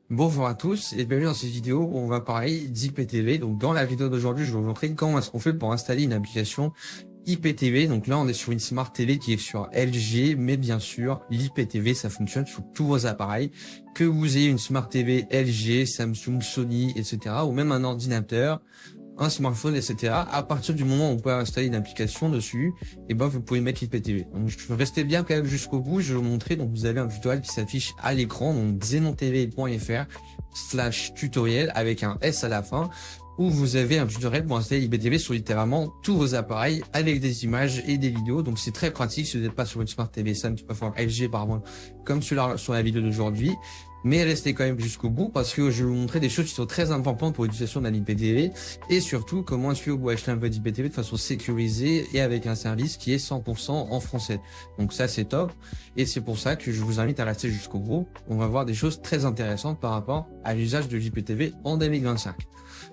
Bonjour à tous et bienvenue dans cette vidéo où on va parler d'IPTV. Donc dans la vidéo d'aujourd'hui, je vais vous montrer comment est-ce qu'on fait pour installer une application IPTV. Donc là, on est sur une Smart TV qui est sur LG, mais bien sûr, l'IPTV, ça fonctionne sur tous vos appareils. Que vous ayez une Smart TV LG, Samsung, Sony, etc. ou même un ordinateur, un smartphone, etc. À partir du moment où vous pouvez installer une application dessus, et ben vous pouvez mettre l'IPTV. Donc restez bien quand même jusqu'au bout, je vais vous montrer. Donc vous avez un tutoriel qui s'affiche à l'écran, donc xenontv.fr/tutoriel avec un S à la fin, où vous avez un tutoriel pour installer l'IPTV sur littéralement tous vos appareils avec des images et des vidéos. Donc c'est très pratique si vous n'êtes pas sur une Smart TV Samsung, LG par exemple, comme sur la vidéo d'aujourd'hui. Mais restez quand même jusqu'au bout parce que je vais vous montrer des choses qui sont très importantes pour l'utilisation de l'IPTV et surtout comment est-ce que vous pouvez acheter un peu d'IPTV de façon sécurisée et avec un service qui est 100% en français. Donc ça c'est top et c'est pour ça que je vous invite à rester jusqu'au bout. On va voir des choses très intéressantes par rapport à l'usage de l'IPTV en 2025.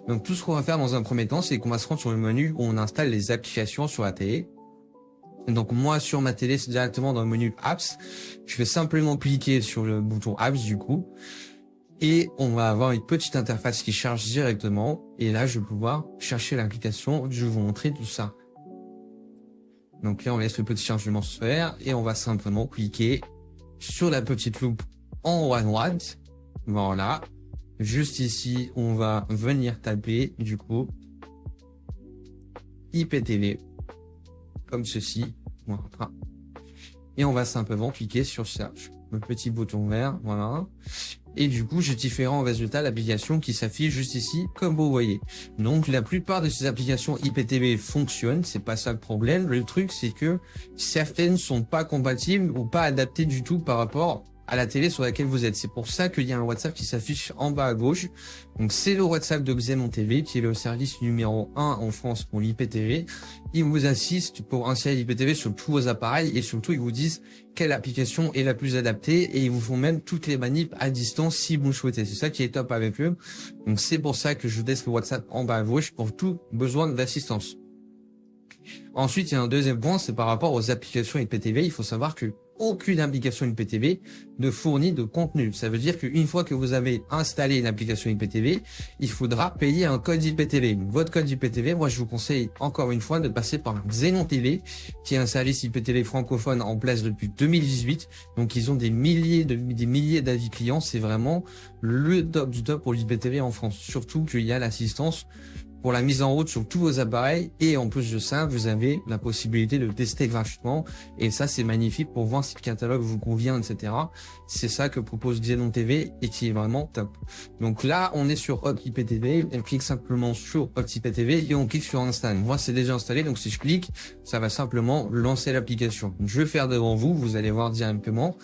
Donc tout ce qu'on va faire dans un premier temps, c'est qu'on va se rendre sur le menu où on installe les applications sur la télé. Donc moi sur ma télé, c'est directement dans le menu Apps. Je vais simplement cliquer sur le bouton Apps du coup. Et on va avoir une petite interface qui charge directement. Et là, je vais pouvoir chercher l'application. Je vais vous montrer tout ça. Donc là, on laisse le petit chargement se faire. Et on va simplement cliquer sur la petite loupe en haut à droite. Voilà. Juste ici, on va venir taper du coup IPTV. Comme ceci. Voilà. Et on va simplement cliquer sur Search. Le petit bouton vert, voilà. Et du coup, j'ai différents résultats d'applications qui s'affichent juste ici, comme vous voyez. Donc, la plupart de ces applications IPTV fonctionnent, c'est pas ça le problème. Le truc, c'est que certaines sont pas compatibles ou pas adaptées du tout par rapport à la télé sur laquelle vous êtes. C'est pour ça qu'il y a un WhatsApp qui s'affiche en bas à gauche. Donc c'est le WhatsApp de XenonTV qui est le service numéro 1 en France pour l'IPTV. Ils vous assistent pour installer l'IPTV sur tous vos appareils et surtout ils vous disent quelle application est la plus adaptée et ils vous font même toutes les manips à distance si vous le souhaitez. C'est ça qui est top avec eux. Donc c'est pour ça que je vous laisse le WhatsApp en bas à gauche pour tout besoin d'assistance. Ensuite, il y a un deuxième point, c'est par rapport aux applications IPTV. Il faut savoir que aucune application IPTV ne fournit de contenu. Ça veut dire qu'une fois que vous avez installé une application IPTV, il faudra payer un code IPTV. Votre code IPTV, moi je vous conseille encore une fois de passer par XenonTV, qui est un service IPTV francophone en place depuis 2018. Donc ils ont des milliers d'avis clients. C'est vraiment le top du top pour l'IPTV en France. Surtout qu'il y a l'assistance pour la mise en route sur tous vos appareils et en plus de ça, vous avez la possibilité de tester gratuitement et ça c'est magnifique pour voir si le catalogue vous convient, etc. C'est ça que propose XenonTV et qui est vraiment top. Donc là, on est sur Hop IPTV, on clique simplement sur Hop IPTV et on clique sur Install. Moi, c'est déjà installé, donc si je clique, ça va simplement lancer l'application. Je vais faire devant vous, vous allez voir directement.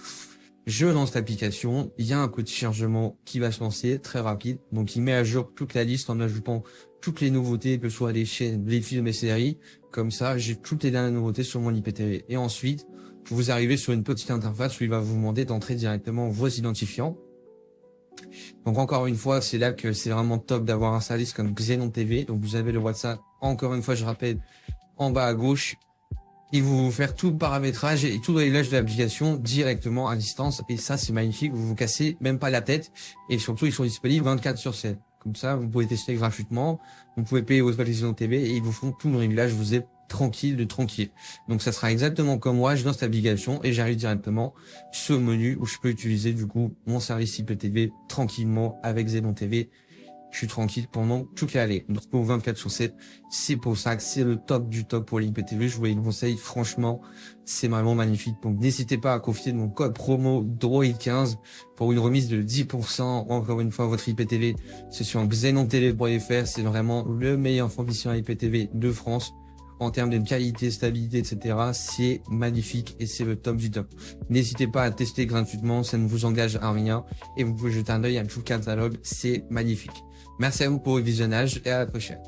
Je lance l'application, il y a un petit chargement qui va se lancer très rapide. Donc il met à jour toute la liste en ajoutant toutes les nouveautés, que ce soit les chaînes, les films et séries. Comme ça, j'ai toutes les dernières nouveautés sur mon IPTV. Et ensuite, vous arrivez sur une petite interface où il va vous demander d'entrer directement vos identifiants. Donc encore une fois, c'est là que c'est vraiment top d'avoir un service comme XenonTV. Donc vous avez le WhatsApp, encore une fois, je rappelle, en bas à gauche. Ils vont vous faire tout le paramétrage et tout le réglage de l'application directement à distance. Et ça, c'est magnifique. Vous vous cassez même pas la tête. Et surtout, ils sont disponibles 24/7. Comme ça, vous pouvez tester gratuitement. Vous pouvez payer vos applications TV et ils vous font tout le réglage. Vous êtes tranquille de tranquille. Donc, ça sera exactement comme moi. Je lance l'application et j'arrive directement sur le menu où je peux utiliser, du coup, mon service IPTV tranquillement avec XenonTV. Je suis tranquille pendant toute l'année. Donc pour 24/7, c'est pour ça que c'est le top du top pour l'IPTV. Je vous le conseille, franchement, c'est vraiment magnifique. Donc n'hésitez pas à profiter de mon code promo DROID15 pour une remise de 10%. Encore une fois, votre IPTV, c'est sur xenontv.fr. C'est vraiment le meilleur fournisseur IPTV de France. En termes de qualité, stabilité, etc. C'est magnifique et c'est le top du top. N'hésitez pas à tester gratuitement, ça ne vous engage à rien et vous pouvez jeter un œil à tout le catalogue, c'est magnifique. Merci à vous pour le visionnage et à la prochaine.